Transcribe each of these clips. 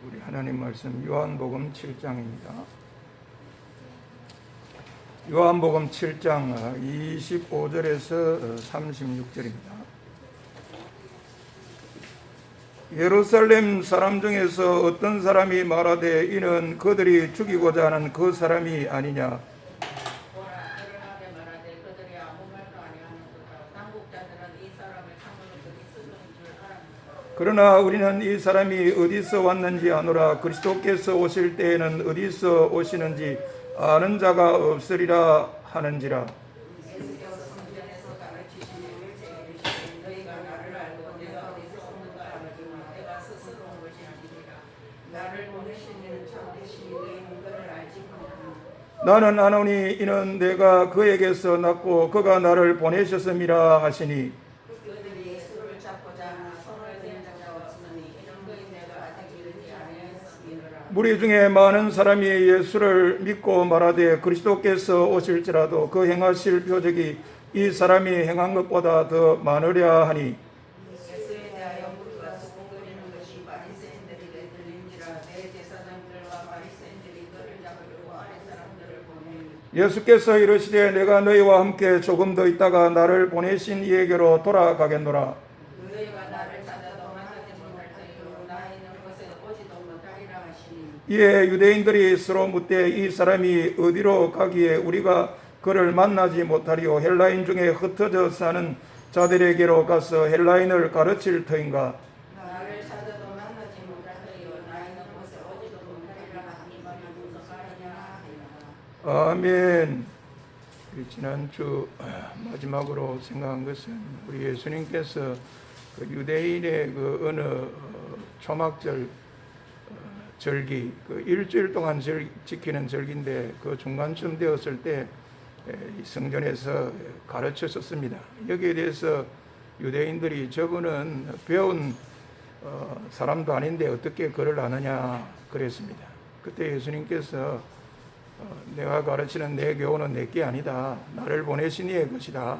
우리 하나님 말씀 요한복음 7장입니다. 요한복음 7장 25절에서 36절입니다. 예루살렘 사람 중에서 어떤 사람이 말하되 이는 그들이 죽이고자 하는 그 사람이 아니냐. 그러나 우리는 이 사람이 어디서 왔는지 아노라. 그리스도께서 오실 때에는 어디서 오시는지 아는 자가 없으리라 하는지라. 나는 아노니 이는 내가 그에게서 났고 그가 나를 보내셨음이라 하시니. 무리 중에 많은 사람이 예수를 믿고 말하되 그리스도께서 오실지라도 그 행하실 표적이 이 사람이 행한 것보다 더 많으랴 하니. 예수께서 이르시되 내가 너희와 함께 조금 더 있다가 나를 보내신 이에게로 돌아가겠노라. 이에 유대인들이 서로 묻되 이 사람이 어디로 가기에 우리가 그를 만나지 못하리요. 헬라인 중에 흩어져 사는 자들에게로 가서 헬라인을 가르칠 터인가. 아멘. 지난주 마지막으로 생각한 것은 우리 예수님께서 그 유대인의 그 어느 초막절 절기, 그 일주일 동안 지키는 절기인데 그 중간쯤 되었을 때 성전에서 가르쳤었습니다. 여기에 대해서 유대인들이 저분은 배운 사람도 아닌데 어떻게 그를 아느냐 그랬습니다. 그때 예수님께서 내가 가르치는 내 교훈은 내게 아니다. 나를 보내신 이의 것이다.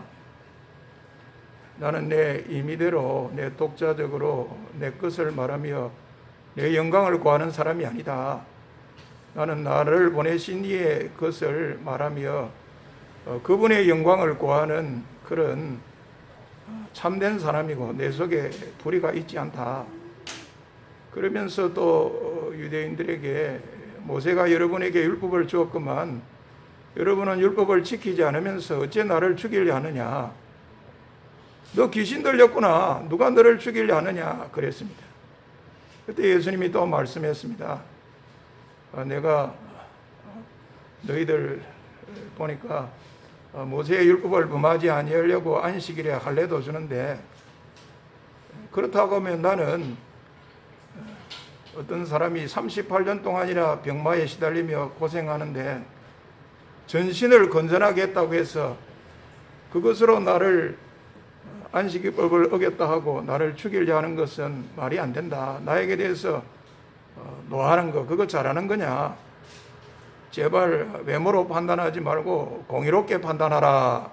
나는 내 임의대로 내 독자적으로 내 것을 말하며 내 영광을 구하는 사람이 아니다. 나는 나를 보내신 이의 것을 말하며 그분의 영광을 구하는 그런 참된 사람이고 내 속에 불의가 있지 않다. 그러면서 또 유대인들에게 모세가 여러분에게 율법을 주었구만 여러분은 율법을 지키지 않으면서 어째 나를 죽이려 하느냐. 너 귀신 들렸구나. 누가 너를 죽이려 하느냐 그랬습니다. 그때 예수님이 또 말씀했습니다. 내가 너희들 보니까 모세의 율법을 범하지 아니하려고 안식일에 할례도 주는데 그렇다고 하면 나는 어떤 사람이 38년 동안이나 병마에 시달리며 고생하는데 전신을 건전하게 했다고 해서 그것으로 나를 안식일법을 어겼다 하고 나를 죽이려 하는 것은 말이 안 된다. 나에게 대해서 노하는 거 그거 잘하는 거냐. 제발 외모로 판단하지 말고 공의롭게 판단하라.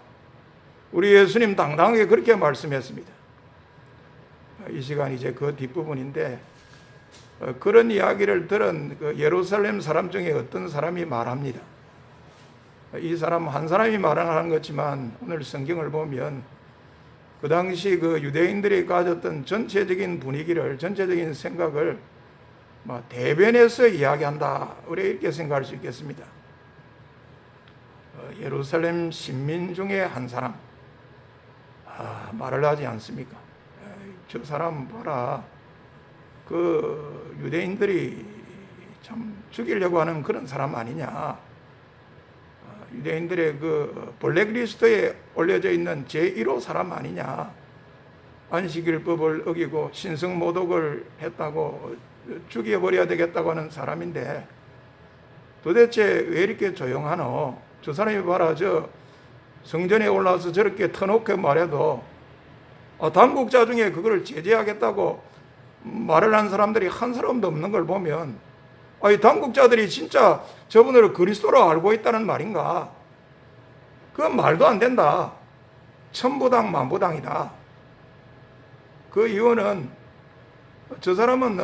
우리 예수님 당당하게 그렇게 말씀했습니다. 이 시간 이제 그 뒷부분인데 그런 이야기를 들은 그 예루살렘 사람 중에 어떤 사람이 말합니다. 이 사람 한 사람이 말하는 것이지만 오늘 성경을 보면 그 당시 그 유대인들이 가졌던 전체적인 분위기를, 전체적인 생각을 대변해서 이야기한다. 우리 이렇게 생각할 수 있겠습니다. 예루살렘 신민 중에 한 사람, 말을 하지 않습니까? 저 사람 봐라. 그 유대인들이 참 죽이려고 하는 그런 사람 아니냐. 유대인들의 그 블랙리스트에 올려져 있는 제1호 사람 아니냐. 안식일법을 어기고 신성모독을 했다고 죽여버려야 되겠다고 하는 사람인데 도대체 왜 이렇게 조용하노? 저 사람이 봐라. 저 성전에 올라와서 저렇게 터놓게 말해도 당국자 중에 그거를 제재하겠다고 말을 한 사람들이 한 사람도 없는 걸 보면 당국자들이 진짜 저분을 그리스도로 알고 있다는 말인가? 그건 말도 안 된다. 천부당 만부당이다. 그 이유는 저 사람은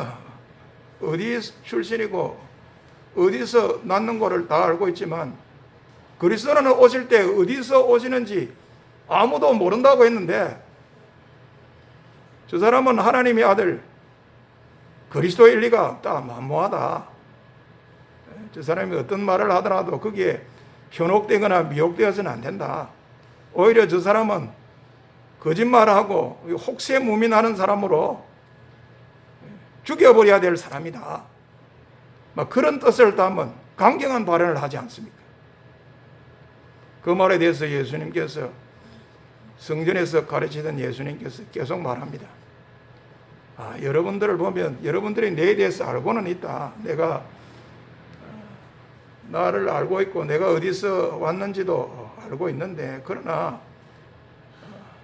어디 출신이고 어디서 낳는 거를 다 알고 있지만 그리스도는 오실 때 어디서 오시는지 아무도 모른다고 했는데 저 사람은 하나님의 아들 그리스도일 리가 없다, 만무하다. 저 사람이 어떤 말을 하더라도 거기에 현혹되거나 미혹되어서는 안 된다. 오히려 저 사람은 거짓말하고 혹세무민하는 사람으로 죽여버려야 될 사람이다. 막 그런 뜻을 담은 강경한 발언을 하지 않습니까? 그 말에 대해서 예수님께서 성전에서 가르치던 예수님께서 계속 말합니다. 여러분들을 보면 여러분들이 내에 대해서 알고는 있다. 내가 나를 알고 있고 내가 어디서 왔는지도 알고 있는데 그러나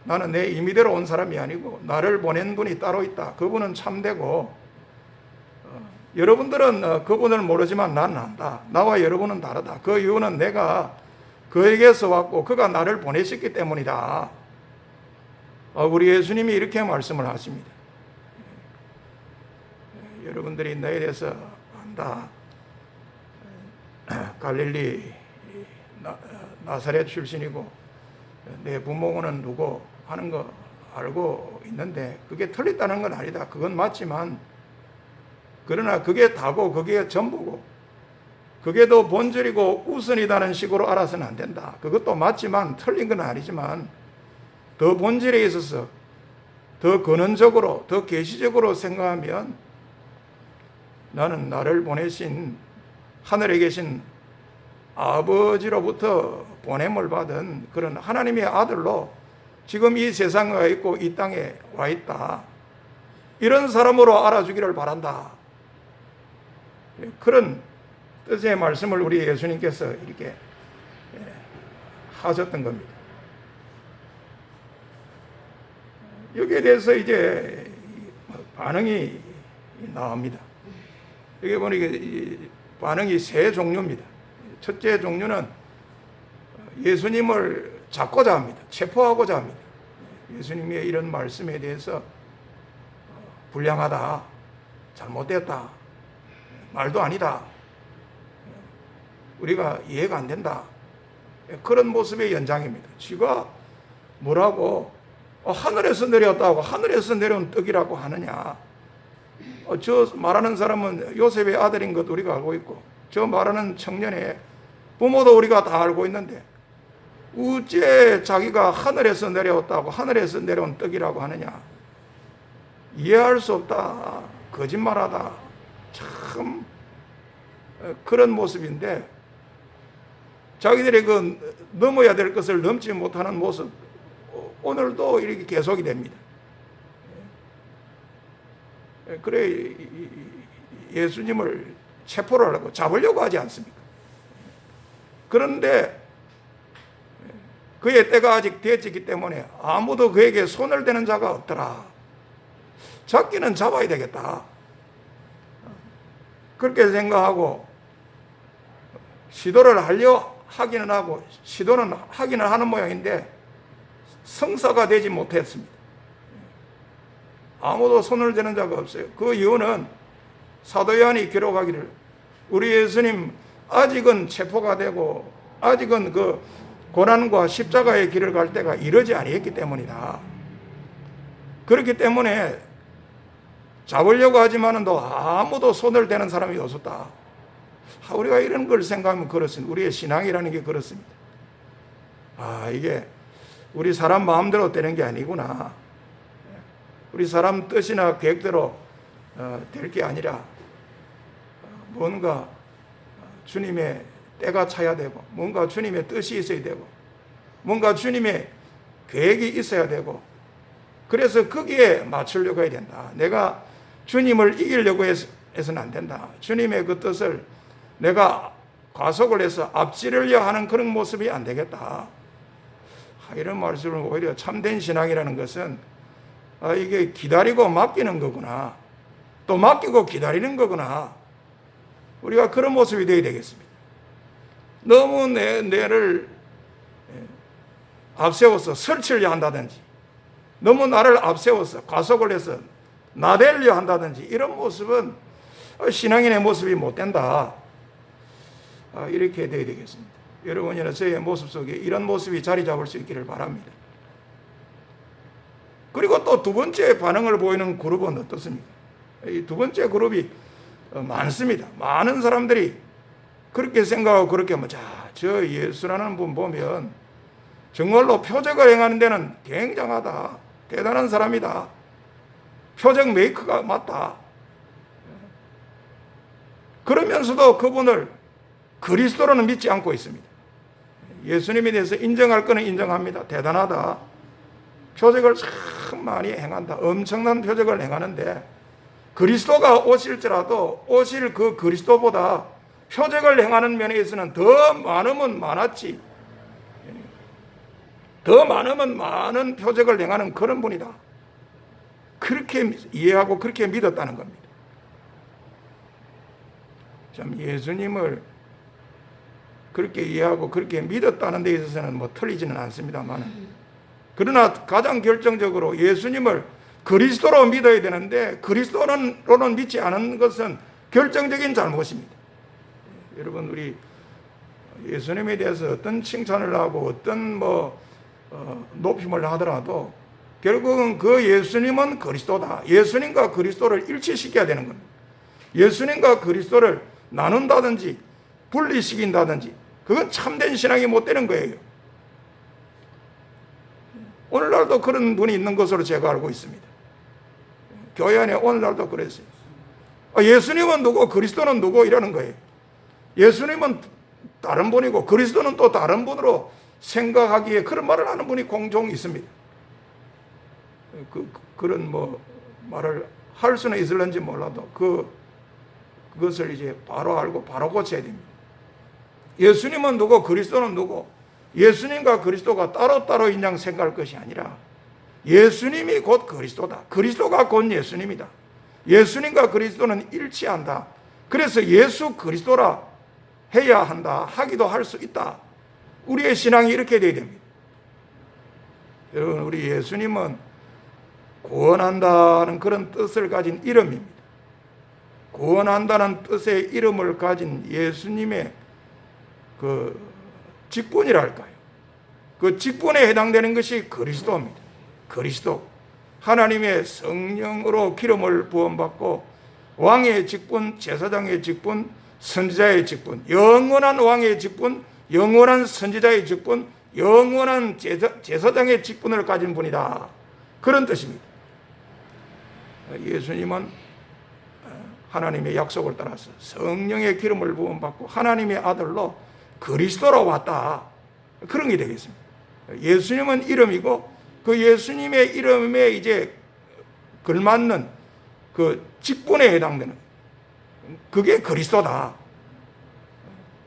나는 내 임의대로 온 사람이 아니고 나를 보낸 분이 따로 있다. 그분은 참되고 여러분들은 그분을 모르지만 나는 안다. 나와 여러분은 다르다. 그 이유는 내가 그에게서 왔고 그가 나를 보내셨기 때문이다. 우리 예수님이 이렇게 말씀을 하십니다. 여러분들이 나에 대해서 안다. 갈릴리 나사렛 출신이고 내 부모는 누구 하는 거 알고 있는데 그게 틀렸다는 건 아니다. 그건 맞지만 그러나 그게 다고 그게 전부고 그게 더 본질이고 우선이다는 식으로 알아서는 안 된다. 그것도 맞지만 틀린 건 아니지만 더 본질에 있어서 더 근원적으로 더 계시적으로 생각하면 나는 나를 보내신 하늘에 계신 아버지로부터 보냄을 받은 그런 하나님의 아들로 지금 이 세상에 와 있고 이 땅에 와 있다. 이런 사람으로 알아주기를 바란다. 그런 뜻의 말씀을 우리 예수님께서 이렇게 하셨던 겁니다. 여기에 대해서 이제 반응이 나옵니다. 여기 보니 반응이 세 종류입니다. 첫째 종류는 예수님을 잡고자 합니다. 체포하고자 합니다. 예수님의 이런 말씀에 대해서 불량하다, 잘못됐다, 말도 아니다, 우리가 이해가 안 된다. 그런 모습의 연장입니다. 지가 뭐라고 하늘에서 내려왔다고 하늘에서 내려온 떡이라고 하느냐. 저 말하는 사람은 요셉의 아들인 것 우리가 알고 있고 저 말하는 청년의 부모도 우리가 다 알고 있는데 어째 자기가 하늘에서 내려왔다고 하늘에서 내려온 떡이라고 하느냐. 이해할 수 없다. 거짓말하다. 참 그런 모습인데 자기들이 그 넘어야 될 것을 넘지 못하는 모습 오늘도 이렇게 계속이 됩니다. 그래 예수님을 체포를 하려고 잡으려고 하지 않습니까? 그런데 그의 때가 아직 되었기 때문에 아무도 그에게 손을 대는 자가 없더라. 잡기는 잡아야 되겠다. 그렇게 생각하고 시도를 하기는 하고 시도는 하기는 하는 모양인데 성사가 되지 못했습니다. 아무도 손을 대는 자가 없어요. 그 이유는 사도 요한이 기록하기를 우리 예수님 아직은 체포가 되고 아직은 그 고난과 십자가의 길을 갈 때가 이르지 아니했기 때문이다. 그렇기 때문에 잡으려고 하지만은 또 아무도 손을 대는 사람이 없었다. 우리가 이런 걸 생각하면 그렇습니다. 우리의 신앙이라는 게 그렇습니다. 이게 우리 사람 마음대로 되는 게 아니구나. 우리 사람 뜻이나 계획대로 될 게 아니라 뭔가 주님의 때가 차야 되고 뭔가 주님의 뜻이 있어야 되고 뭔가 주님의 계획이 있어야 되고 그래서 거기에 맞추려고 해야 된다. 내가 주님을 이기려고 해서는 안 된다. 주님의 그 뜻을 내가 과속을 해서 앞지르려 하는 그런 모습이 안 되겠다. 이런 말씀을 오히려 참된 신앙이라는 것은 이게 기다리고 맡기는 거구나. 또 맡기고 기다리는 거구나. 우리가 그런 모습이 되어야 되겠습니다. 너무 내를 앞세워서 설치려 한다든지 너무 나를 앞세워서 과속을 해서 나대려 한다든지 이런 모습은 신앙인의 모습이 못 된다. 이렇게 돼야 되겠습니다. 여러분이나 저의 모습 속에 이런 모습이 자리 잡을 수 있기를 바랍니다. 그리고 또 두 번째 반응을 보이는 그룹은 어떻습니까? 이 두 번째 그룹이 많습니다. 많은 사람들이 그렇게 생각하고 그렇게 저 예수라는 분 보면 정말로 표적을 행하는 데는 굉장하다. 대단한 사람이다. 표적 메이커가 맞다. 그러면서도 그분을 그리스도로는 믿지 않고 있습니다. 예수님에 대해서 인정할 거는 인정합니다. 대단하다. 표적을 참 많이 행한다. 엄청난 표적을 행하는데 그리스도가 오실지라도 오실 그 그리스도보다 표적을 행하는 면에 있어서는 더 많으면 많았지. 더 많으면 많은 표적을 행하는 그런 분이다. 그렇게 이해하고 그렇게 믿었다는 겁니다. 참 예수님을 그렇게 이해하고 그렇게 믿었다는 데 있어서는 틀리지는 않습니다만, 그러나 가장 결정적으로 예수님을 그리스도로 믿어야 되는데 그리스도로는 믿지 않은 것은 결정적인 잘못입니다. 여러분, 우리 예수님에 대해서 어떤 칭찬을 하고 어떤 높임을 하더라도 결국은 그 예수님은 그리스도다. 예수님과 그리스도를 일치시켜야 되는 겁니다. 예수님과 그리스도를 나눈다든지 분리시킨다든지 그건 참된 신앙이 못 되는 거예요. 오늘날도 그런 분이 있는 것으로 제가 알고 있습니다. 교회 안에 오늘날도 그랬어요. 예수님은 누구, 그리스도는 누구 이러는 거예요. 예수님은 다른 분이고 그리스도는 또 다른 분으로 생각하기에 그런 말을 하는 분이 공종 있습니다. 그런 말을 할 수는 있을는지 몰라도 그것을 이제 바로 알고 바로 고쳐야 됩니다. 예수님은 누구, 그리스도는 누구? 예수님과 그리스도가 따로따로 인양 생각할 것이 아니라 예수님이 곧 그리스도다. 그리스도가 곧 예수님이다. 예수님과 그리스도는 일치한다. 그래서 예수 그리스도라 해야 한다. 하기도 할 수 있다. 우리의 신앙이 이렇게 돼야 됩니다. 여러분, 우리 예수님은 구원한다는 그런 뜻을 가진 이름입니다. 구원한다는 뜻의 이름을 가진 예수님의 그 직분이랄까요? 그 직분에 해당되는 것이 그리스도입니다. 그리스도. 하나님의 성령으로 기름을 부음받고 왕의 직분, 제사장의 직분, 선지자의 직분, 영원한 왕의 직분, 영원한 선지자의 직분, 영원한 제사장의 직분을 가진 분이다. 그런 뜻입니다. 예수님은 하나님의 약속을 따라서 성령의 기름을 부음받고 하나님의 아들로 그리스도로 왔다. 그런 게 되겠습니다. 예수님은 이름이고 그 예수님의 이름에 이제 걸맞는 그 직분에 해당되는 그게 그리스도다.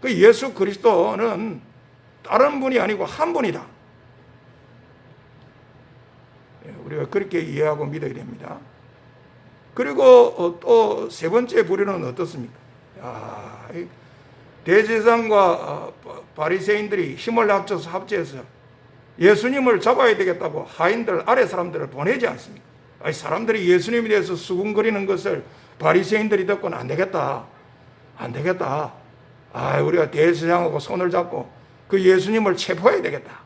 그 예수 그리스도는 다른 분이 아니고 한 분이다. 우리가 그렇게 이해하고 믿어야 됩니다. 그리고 또 세 번째 부류는 어떻습니까? 대제사장과 바리새인들이 힘을 합쳐서 예수님을 잡아야 되겠다고 하인들, 아래 사람들을 보내지 않습니까? 사람들이 예수님에 대해서 수군거리는 것을 바리새인들이 듣고는 안 되겠다. 우리가 대제사장하고 손을 잡고 그 예수님을 체포해야 되겠다.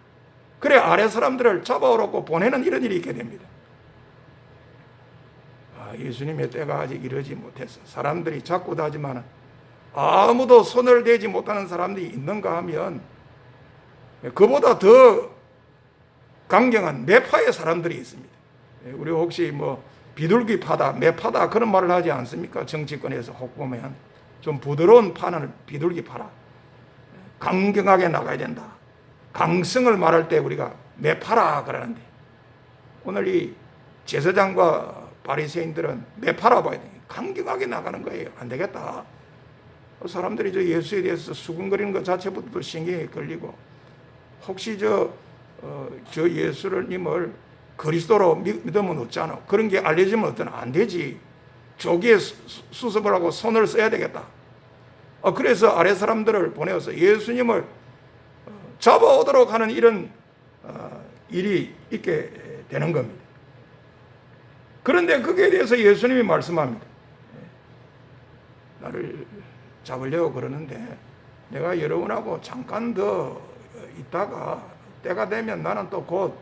그래 아래 사람들을 잡아오라고 보내는 이런 일이 있게 됩니다. 예수님의 때가 아직 이르지 못해서 사람들이 자꾸도 하지만 아무도 손을 대지 못하는 사람들이 있는가 하면 그보다 더 강경한 매파의 사람들이 있습니다. 우리 혹시 비둘기파다, 매파다 그런 말을 하지 않습니까? 정치권에서 혹 보면 좀 부드러운 파는 비둘기파라. 강경하게 나가야 된다. 강성을 말할 때 우리가 매파라 그러는데 오늘 이 제사장과 바리새인들은 매파라 봐야 돼. 강경하게 나가는 거예요. 안 되겠다. 사람들이 저 예수에 대해서 수군거리는 것 자체부터도 신경이 걸리고 혹시 저 예수님을 그리스도로 믿으면 어쩌나 그런 게 알려지면 어떠나 안 되지. 조기에 수습을 하고 손을 써야 되겠다. 그래서 아래 사람들을 보내어서 예수님을 잡아오도록 하는 이런 일이 있게 되는 겁니다. 그런데 거기에 대해서 예수님이 말씀합니다. 나를 잡으려고 그러는데 내가 여러분하고 잠깐 더 있다가 때가 되면 나는 또 곧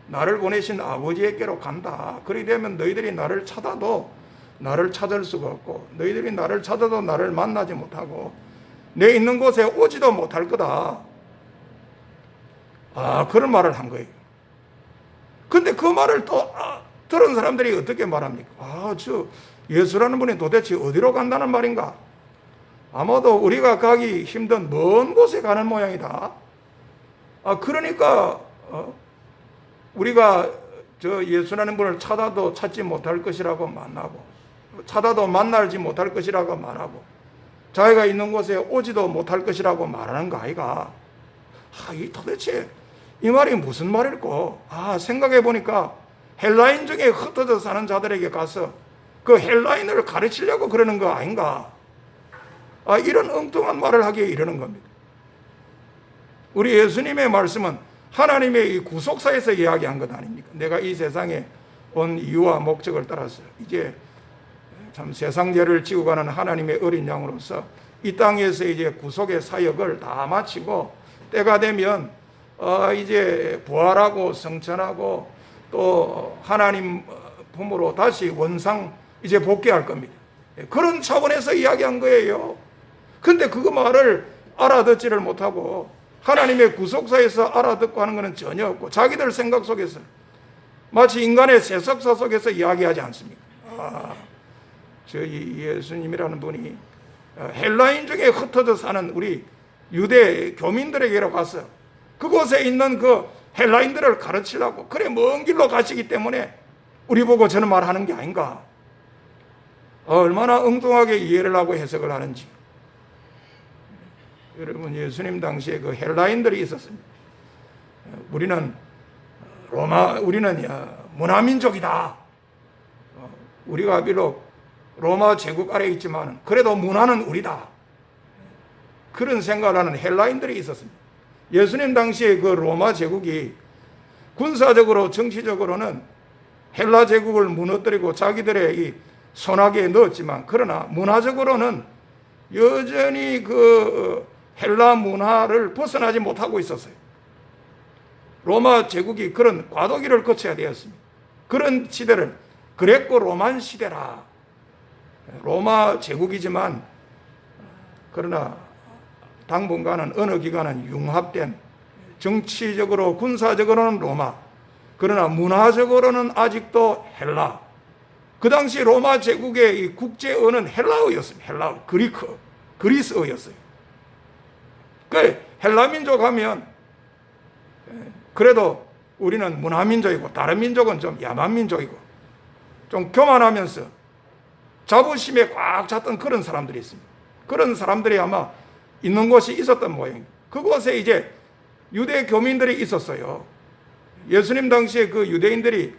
나를 보내신 아버지에게로 간다. 그리 되면 너희들이 나를 찾아도 나를 찾을 수가 없고 너희들이 나를 찾아도 나를 만나지 못하고 내 있는 곳에 오지도 못할 거다. 그런 말을 한 거예요. 근데 그 말을 또 들은 사람들이 어떻게 말합니까? 저 예수라는 분이 도대체 어디로 간다는 말인가? 아마도 우리가 가기 힘든 먼 곳에 가는 모양이다. 그러니까 우리가 저 예수라는 분을 찾아도 찾지 못할 것이라고 말하고 찾아도 만나지 못할 것이라고 말하고 자기가 있는 곳에 오지도 못할 것이라고 말하는 거 아이가? 이 도대체 이 말이 무슨 말일꼬? 생각해 보니까 헬라인 중에 흩어져 사는 자들에게 가서 그 헬라인을 가르치려고 그러는 거 아닌가? 이런 엉뚱한 말을 하기에 이러는 겁니다. 우리 예수님의 말씀은 하나님의 이 구속사에서 이야기한 것 아닙니까? 내가 이 세상에 온 이유와 목적을 따라서 이제 참 세상 죄를 지고 가는 하나님의 어린 양으로서 이 땅에서 이제 구속의 사역을 다 마치고 때가 되면 이제 부활하고 성천하고 또 하나님 품으로 다시 원상 이제 복귀할 겁니다. 그런 차원에서 이야기한 거예요. 근데 그 말을 알아듣지를 못하고 하나님의 구속사에서 알아듣고 하는 것은 전혀 없고 자기들 생각 속에서 마치 인간의 세속사 속에서 이야기하지 않습니까? 저희 예수님이라는 분이 헬라인 중에 흩어져 사는 우리 유대 교민들에게로 가서 그곳에 있는 그 헬라인들을 가르치려고 그래 먼 길로 가시기 때문에 우리 보고 저는 말하는 게 아닌가? 얼마나 엉뚱하게 이해를 하고 해석을 하는지. 여러분, 예수님 당시에 그 헬라인들이 있었습니다. 우리는 문화민족이다. 우리가 비록 로마 제국 아래에 있지만 그래도 문화는 우리다. 그런 생각을 하는 헬라인들이 있었습니다. 예수님 당시에 그 로마 제국이 군사적으로 정치적으로는 헬라 제국을 무너뜨리고 자기들의 이 손아귀에 넣었지만 그러나 문화적으로는 여전히 그 헬라 문화를 벗어나지 못하고 있었어요. 로마 제국이 그런 과도기를 거쳐야 되었습니다. 그런 시대를 그레코 로만 시대라. 로마 제국이지만 그러나 당분간은 어느 기간은 융합된 정치적으로 군사적으로는 로마 그러나 문화적으로는 아직도 헬라. 그 당시 로마 제국의 이 국제어는 헬라어였습니다. 헬라어, 그리스어였어요. 그 헬라 민족 하면 그래도 우리는 문화민족이고 다른 민족은 좀 야만 민족이고 좀 교만하면서 자부심에 꽉 찼던 그런 사람들이 있습니다. 그런 사람들이 아마 있는 곳이 있었던 모양이에요. 그곳에 이제 유대 교민들이 있었어요. 예수님 당시에 그 유대인들이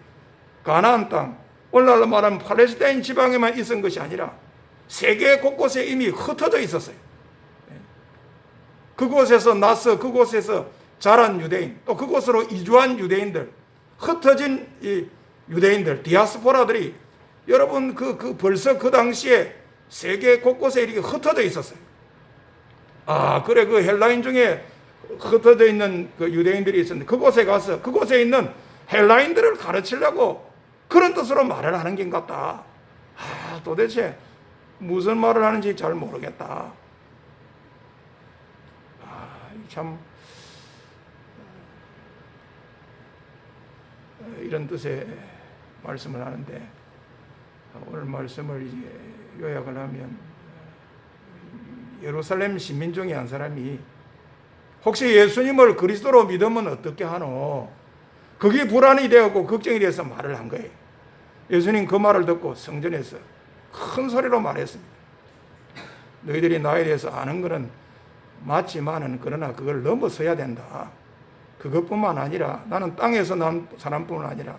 가나안 땅, 오늘날로 말하면 팔레스타인 지방에만 있은 것이 아니라 세계 곳곳에 이미 흩어져 있었어요. 그곳에서 나서 그곳에서 자란 유대인, 또 그곳으로 이주한 유대인들, 흩어진 이 유대인들, 디아스포라들이 여러분 벌써 그 당시에 세계 곳곳에 이렇게 흩어져 있었어요. 그래 그 헬라인 중에 흩어져 있는 그 유대인들이 있었는데 그곳에 가서 그곳에 있는 헬라인들을 가르치려고 그런 뜻으로 말을 하는 게 같다. 도대체 무슨 말을 하는지 잘 모르겠다. 참 이런 뜻의 말씀을 하는데 오늘 말씀을 이제 요약을 하면 예루살렘 시민 중에 한 사람이 혹시 예수님을 그리스도로 믿으면 어떻게 하노? 그게 불안이 되었고 걱정이 돼서 말을 한 거예요. 예수님 그 말을 듣고 성전에서 큰 소리로 말했습니다. 너희들이 나에 대해서 아는 것은 맞지만은 그러나 그걸 넘어서야 된다. 그것뿐만 아니라 나는 땅에서 난 사람뿐만 아니라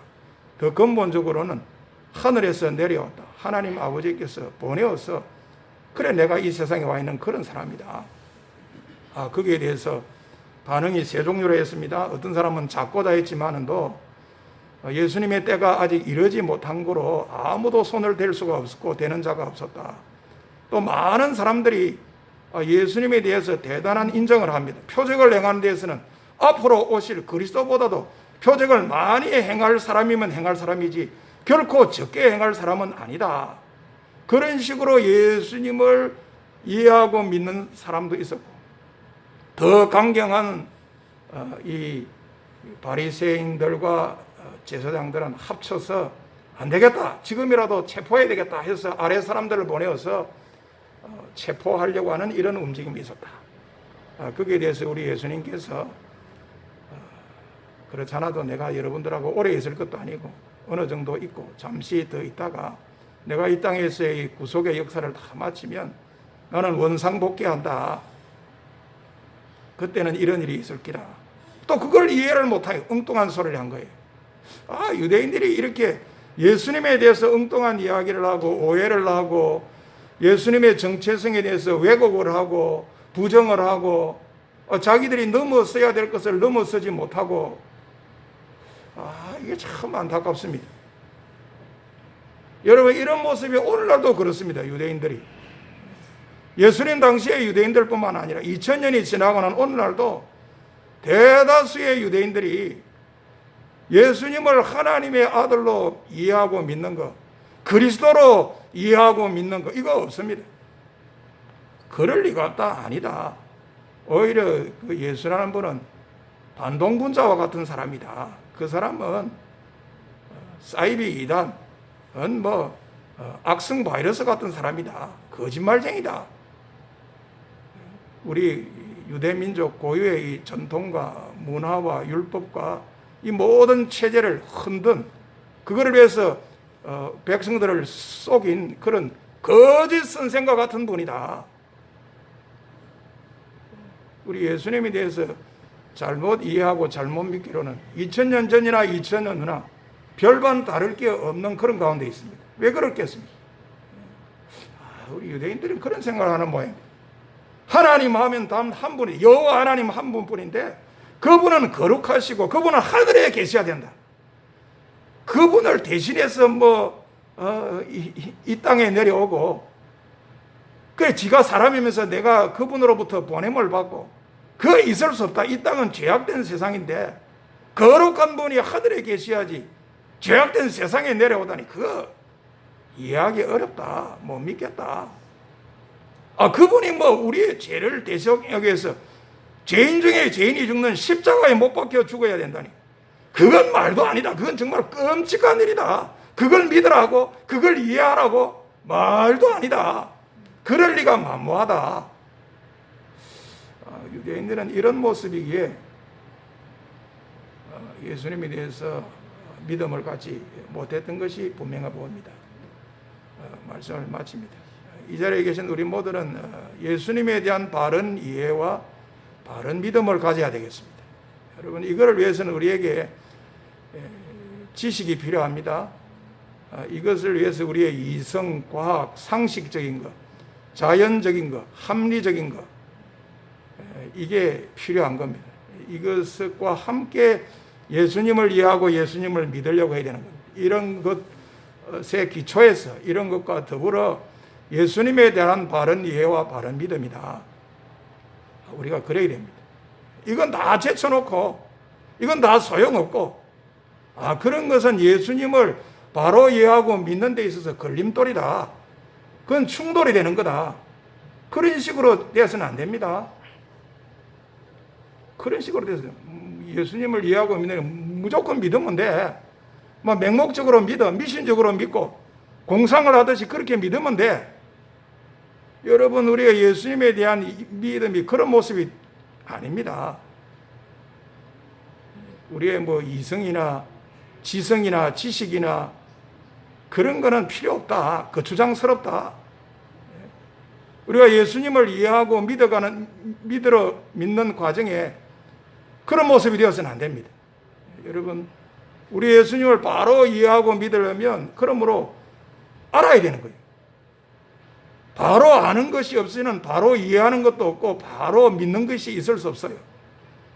더 근본적으로는 하늘에서 내려왔다. 하나님 아버지께서 보내어서 그래 내가 이 세상에 와 있는 그런 사람이다. 거기에 대해서 반응이 세 종류로 했습니다. 어떤 사람은 작고자 했지만은도 예수님의 때가 아직 이르지 못한 거로 아무도 손을 댈 수가 없었고 되는 자가 없었다. 또 많은 사람들이 예수님에 대해서 대단한 인정을 합니다. 표적을 행하는 데에서는 앞으로 오실 그리스도보다도 표적을 많이 행할 사람이면 행할 사람이지 결코 적게 행할 사람은 아니다. 그런 식으로 예수님을 이해하고 믿는 사람도 있었고, 더 강경한 이 바리새인들과 제사장들은 합쳐서 안 되겠다, 지금이라도 체포해야 되겠다 해서 아래 사람들을 보내어서 체포하려고 하는 이런 움직임이 있었다. 거기에 대해서 우리 예수님께서 그렇지 않아도 내가 여러분들하고 오래 있을 것도 아니고 어느 정도 있고 잠시 더 있다가 내가 이 땅에서의 구속의 역사를 다 마치면 나는 원상복귀한다. 그때는 이런 일이 있을 기라. 또 그걸 이해를 못하고 엉뚱한 소리를 한 거예요. 유대인들이 이렇게 예수님에 대해서 엉뚱한 이야기를 하고 오해를 하고 예수님의 정체성에 대해서 왜곡을 하고 부정을 하고 자기들이 넘어서야 될 것을 넘어서지 못하고, 이게 참 안타깝습니다. 여러분, 이런 모습이 오늘날도 그렇습니다. 유대인들이, 예수님 당시의 유대인들뿐만 아니라 2000년이 지나고 난 오늘날도 대다수의 유대인들이 예수님을 하나님의 아들로 이해하고 믿는 것, 그리스도로 이해하고 믿는 것, 이거 없습니다. 그럴 리가 아니다. 오히려 그 예수라는 분은 반동분자와 같은 사람이다. 그 사람은 사이비 이단, 악성 바이러스 같은 사람이다. 거짓말쟁이다. 우리 유대민족 고유의 이 전통과 문화와 율법과 이 모든 체제를 흔든, 그거를 위해서 백성들을 속인 그런 거짓 선생과 같은 분이다. 우리 예수님에 대해서 잘못 이해하고 잘못 믿기로는 2000년 전이나 2000년 후나 별반 다를 게 없는 그런 가운데 있습니다. 왜 그렇겠습니까? 우리 유대인들은 그런 생각을 하는 모양입니다. 하나님 하면 단 한 분이, 여호와 하나님 한 분뿐인데 그분은 거룩하시고 그분은 하늘에 계셔야 된다. 그분을 대신해서 이 땅에 내려오고, 그래 지가 사람이면서 내가 그분으로부터 보냄을 받고, 그거 있을 수 없다. 이 땅은 죄악된 세상인데 거룩한 분이 하늘에 계셔야지 죄악된 세상에 내려오다니, 그거 이해하기 어렵다. 못 믿겠다. 그분이 우리의 죄를 대속하기 위해서 죄인 중에 죄인이 죽는 십자가에 못 박혀 죽어야 된다니, 그건 말도 아니다. 그건 정말 끔찍한 일이다. 그걸 믿으라고, 그걸 이해하라고, 말도 아니다. 그럴 리가 만무하다. 유대인들은 이런 모습이기에 예수님에 대해서 믿음을 갖지 못했던 것이 분명해 보입니다. 말씀을 마칩니다. 이 자리에 계신 우리 모두는 예수님에 대한 바른 이해와 바른 믿음을 가져야 되겠습니다. 여러분, 이거를 위해서는 우리에게 지식이 필요합니다. 이것을 위해서 우리의 이성, 과학, 상식적인 것, 자연적인 것, 합리적인 것, 이게 필요한 겁니다. 이것과 함께 예수님을 이해하고 예수님을 믿으려고 해야 되는 겁니다. 이런 것의 기초에서 이런 것과 더불어 예수님에 대한 바른 이해와 바른 믿음이다. 우리가 그래야 됩니다. 이건 다 제쳐놓고 이건 다 소용없고, 그런 것은 예수님을 바로 이해하고 믿는 데 있어서 걸림돌이다. 그건 충돌이 되는 거다. 그런 식으로 되어서는 안 됩니다. 그런 식으로 돼서 예수님을 이해하고 믿는, 무조건 믿으면 돼. 맹목적으로 믿어, 미신적으로 믿고 공상을 하듯이 그렇게 믿으면 돼. 여러분, 우리가 예수님에 대한 믿음이 그런 모습이 아닙니다. 우리의 이성이나 지성이나 지식이나 그런 거는 필요 없다. 거추장스럽다. 우리가 예수님을 이해하고 믿는 과정에 그런 모습이 되어서는 안 됩니다. 여러분, 우리 예수님을 바로 이해하고 믿으려면 그러므로 알아야 되는 거예요. 바로 아는 것이 없으면 바로 이해하는 것도 없고 바로 믿는 것이 있을 수 없어요.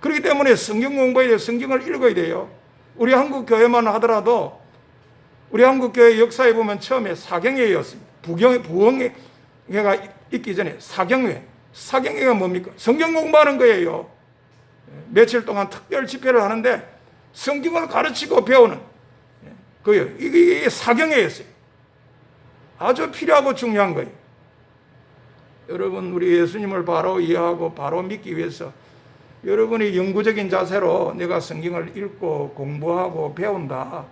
그렇기 때문에 성경 공부해야 돼요. 성경을 읽어야 돼요. 우리 한국 교회만 하더라도 우리 한국 교회 역사에 보면 처음에 사경회였습니다. 걔가 있기 전에 사경회가 뭡니까? 성경 공부하는 거예요. 며칠 동안 특별 집회를 하는데 성경을 가르치고 배우는 거예요. 이게 사경회였어요. 아주 필요하고 중요한 거예요. 여러분, 우리 예수님을 바로 이해하고 바로 믿기 위해서 여러분이 영구적인 자세로 내가 성경을 읽고 공부하고 배운다,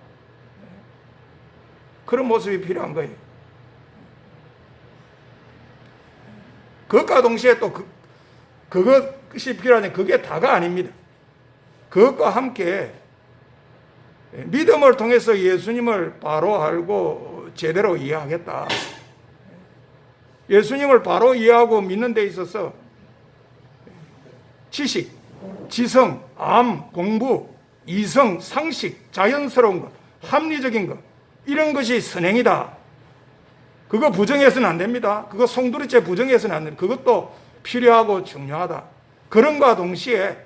그런 모습이 필요한 거예요. 그것과 동시에 또 그것이 필요하니 그게 다가 아닙니다. 그것과 함께 믿음을 통해서 예수님을 바로 알고 제대로 이해하겠다. 예수님을 바로 이해하고 믿는 데 있어서 지식, 지성, 암, 공부, 이성, 상식, 자연스러운 것, 합리적인 것, 이런 것이 선행이다. 그거 부정해서는 안 됩니다. 그거 송두리째 부정해서는 안 됩니다. 그것도 필요하고 중요하다. 그런과 동시에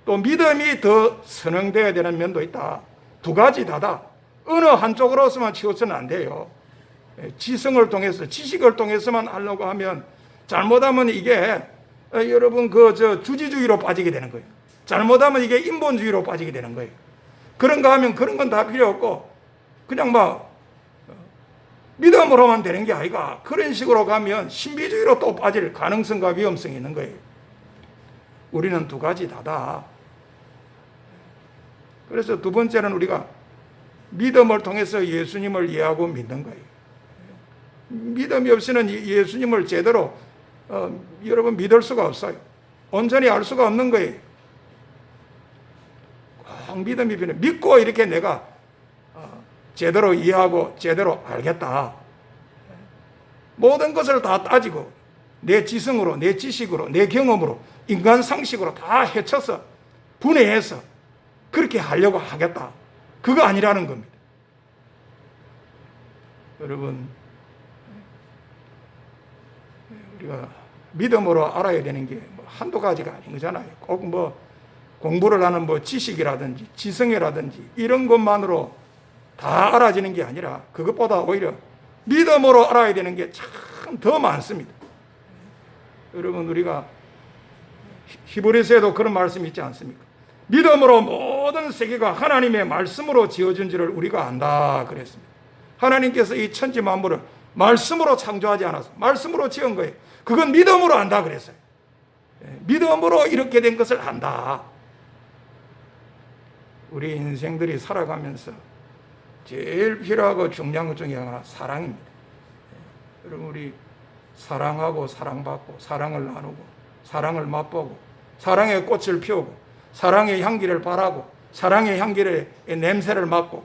또 믿음이 더 선행되어야 되는 면도 있다. 두 가지 다다. 어느 한쪽으로서만 치우쳐는 안 돼요. 지성을 통해서, 지식을 통해서만 하려고 하면 잘못하면 이게 여러분 주지주의로 빠지게 되는 거예요. 잘못하면 이게 인본주의로 빠지게 되는 거예요. 그런가 하면 그런 건 다 필요 없고 그냥 믿음으로만 되는 게 아니가. 그런 식으로 가면 신비주의로 또 빠질 가능성과 위험성이 있는 거예요. 우리는 두 가지 다다. 그래서 두 번째는 우리가 믿음을 통해서 예수님을 이해하고 믿는 거예요. 믿음이 없이는 예수님을 제대로 여러분 믿을 수가 없어요. 온전히 알 수가 없는 거예요. 꼭 믿음이 필요해요. 믿고 이렇게 내가 제대로 이해하고 제대로 알겠다. 모든 것을 다 따지고 내 지성으로, 내 지식으로, 내 경험으로, 인간 상식으로 다 헤쳐서 분해해서 그렇게 하려고 하겠다. 그거 아니라는 겁니다. 여러분, 우리가 믿음으로 알아야 되는 게 한두 가지가 아닌 거잖아요. 꼭 공부를 하는 지식이라든지 지성이라든지 이런 것만으로 다 알아지는 게 아니라 그것보다 오히려 믿음으로 알아야 되는 게 참 더 많습니다. 여러분, 우리가 히브리서에도 그런 말씀이 있지 않습니까? 믿음으로 모든 세계가 하나님의 말씀으로 지어진 줄을 우리가 안다 그랬습니다. 하나님께서 이 천지 만물을 말씀으로 창조하지 않아서 말씀으로 지은 거예요. 그건 믿음으로 안다 그랬어요. 믿음으로 이렇게 된 것을 안다. 우리 인생들이 살아가면서 제일 필요하고 중요한 것 중에 하나 사랑입니다. 여러분, 우리 사랑하고 사랑받고 사랑을 나누고 사랑을 맛보고 사랑의 꽃을 피우고 사랑의 향기를 바라고 사랑의 향기의 냄새를 맡고,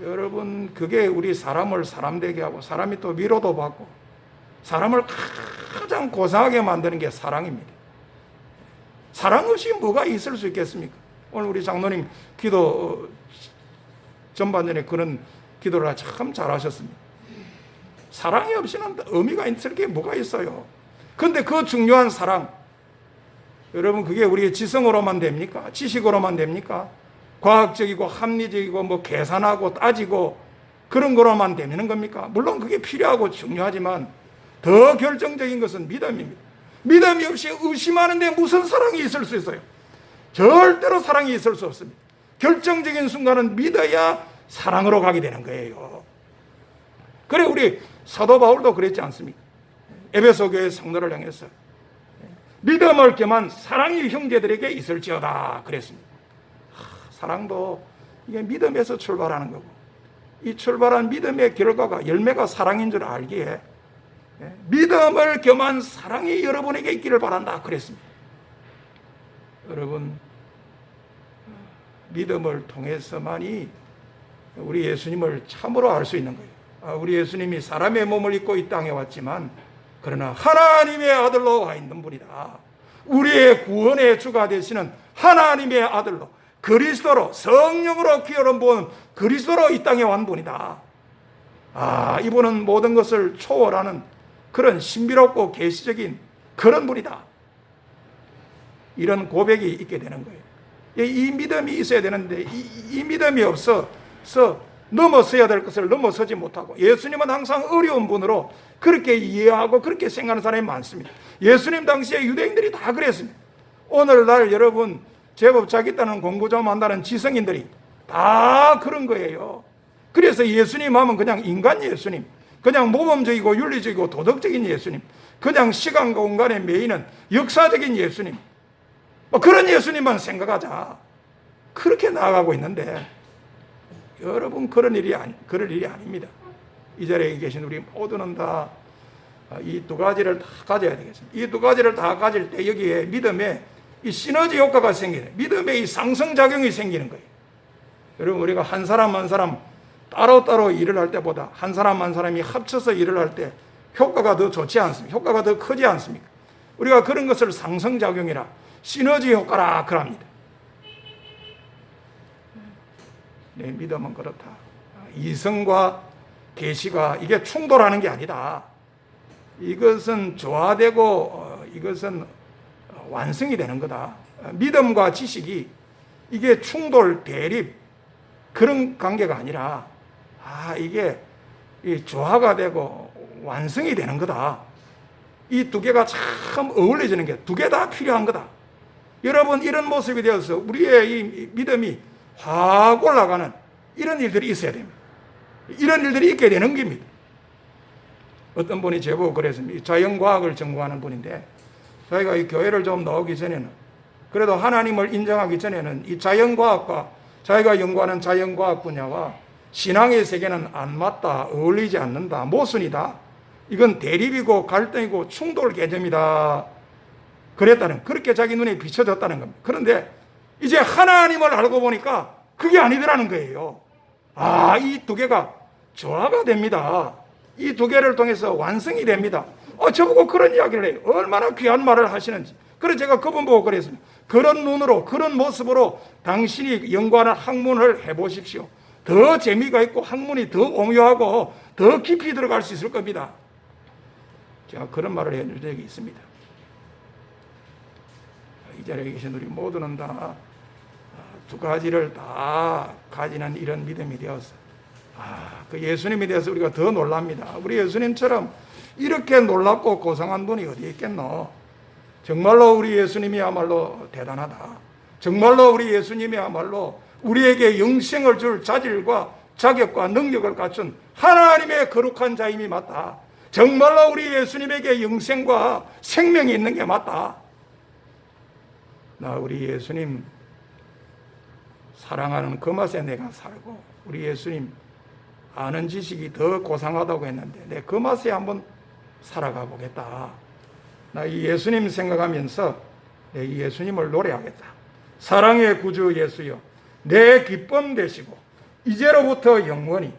여러분, 그게 우리 사람을 사람되게 하고 사람이 또 위로도 받고 사람을 가장 고상하게 만드는 게 사랑입니다. 사랑 없이 뭐가 있을 수 있겠습니까? 오늘 우리 장로님 기도 전반전에 그런 기도를 참 잘하셨습니다. 사랑이 없이는 의미가 있을 게 뭐가 있어요. 그런데 그 중요한 사랑, 여러분, 그게 우리의 지성으로만 됩니까? 지식으로만 됩니까? 과학적이고 합리적이고 계산하고 따지고 그런 거로만 되는 겁니까? 물론 그게 필요하고 중요하지만 더 결정적인 것은 믿음입니다. 믿음이 없이 의심하는데 무슨 사랑이 있을 수 있어요? 절대로 사랑이 있을 수 없습니다. 결정적인 순간은 믿어야 사랑으로 가게 되는 거예요. 그래, 우리 사도 바울도 그랬지 않습니까? 에베소 교회 성도를 향해서 믿음을 겸한 사랑이 형제들에게 있을지어다 그랬습니다. 사랑도 이게 믿음에서 출발하는 거고, 이 출발한 믿음의 결과가 열매가 사랑인 줄 알기에 믿음을 겸한 사랑이 여러분에게 있기를 바란다 그랬습니다. 여러분, 믿음을 통해서만이 우리 예수님을 참으로 알 수 있는 거예요. 우리 예수님이 사람의 몸을 입고 이 땅에 왔지만 그러나 하나님의 아들로 와 있는 분이다. 우리의 구원의 주가 되시는 하나님의 아들로, 그리스도로, 성령으로 기어온 분, 그리스도로 이 땅에 온 분이다. 이분은 모든 것을 초월하는 그런 신비롭고 계시적인 그런 분이다. 이런 고백이 있게 되는 거예요. 이 믿음이 있어야 되는데 이 믿음이 없어서 넘어서야 될 것을 넘어서지 못하고, 예수님은 항상 어려운 분으로 그렇게 이해하고 그렇게 생각하는 사람이 많습니다. 예수님 당시에 유대인들이 다 그랬습니다. 오늘날 여러분 제법 자기 딴은 공부 좀 한다는 지성인들이 다 그런 거예요. 그래서 예수님 하면 그냥 인간 예수님, 그냥 모범적이고 윤리적이고 도덕적인 예수님, 그냥 시간과 공간에 매이는 역사적인 예수님, 뭐 그런 예수님만 생각하자, 그렇게 나아가고 있는데, 여러분 그럴 일이 아닙니다. 이 자리에 계신 우리 모두는 다 이 두 가지를 다 가져야 되겠습니다. 이 두 가지를 다 가질 때 여기에 믿음의 이 시너지 효과가 생기는, 믿음의 이 상승작용이 생기는 거예요. 여러분 우리가 한 사람 한 사람 따로따로 일을 할 때보다 한 사람 한 사람이 합쳐서 일을 할 때 효과가 더 좋지 않습니까? 효과가 더 크지 않습니까? 우리가 그런 것을 상승작용이라, 시너지 효과라 그럽니다. 네, 믿음은 그렇다. 이성과 계시가 이게 충돌하는 게 아니다. 이것은 조화되고 이것은 완성이 되는 거다. 믿음과 지식이 이게 충돌, 대립 그런 관계가 아니라 이게 조화가 되고 완성이 되는 거다. 이 두 개가 참 어울려지는 게 두 개 다 필요한 거다. 여러분 이런 모습이 되어서 우리의 이 믿음이 확 올라가는 이런 일들이 있어야 됩니다. 이런 일들이 있게 되는 겁니다. 어떤 분이 제보고 그랬습니다. 자연과학을 전공하는 분인데, 자기가 이 교회를 좀 나오기 전에는, 그래도 하나님을 인정하기 전에는 이 자연과학과 자기가 연구하는 자연과학 분야와 신앙의 세계는 안 맞다, 어울리지 않는다, 모순이다, 이건 대립이고 갈등이고 충돌 개념이다 그랬다는, 그렇게 자기 눈에 비춰졌다는 겁니다. 그런데 이제 하나님을 알고 보니까 그게 아니더라는 거예요. 이 두 개가 조화가 됩니다. 이 두 개를 통해서 완성이 됩니다. 저보고 그런 이야기를 해요. 얼마나 귀한 말을 하시는지. 그래서 제가 그분 보고 그랬습니다. 그런 눈으로, 그런 모습으로 당신이 연구하는 학문을 해보십시오. 더 재미가 있고 학문이 더 오묘하고 더 깊이 들어갈 수 있을 겁니다. 제가 그런 말을 해준 적이 있습니다. 이 자리에 계신 우리 모두는 다 두 가지를 다 가지는 이런 믿음이 되어서 그 예수님에 대해서 우리가 더 놀랍니다. 우리 예수님처럼 이렇게 놀랍고 고상한 분이 어디 있겠노? 정말로 우리 예수님이야말로 대단하다. 정말로 우리 예수님이야말로 우리에게 영생을 줄 자질과 자격과 능력을 갖춘 하나님의 거룩한 자임이 맞다. 정말로 우리 예수님에게 영생과 생명이 있는 게 맞다. 나 우리 예수님 사랑하는 그 맛에 내가 살고, 우리 예수님 아는 지식이 더 고상하다고 했는데 내 그 맛에 한번 살아가 보겠다. 나 이 예수님 생각하면서 내 이 예수님을 노래하겠다. 사랑의 구주 예수여, 내 기쁨 되시고 이제로부터 영원히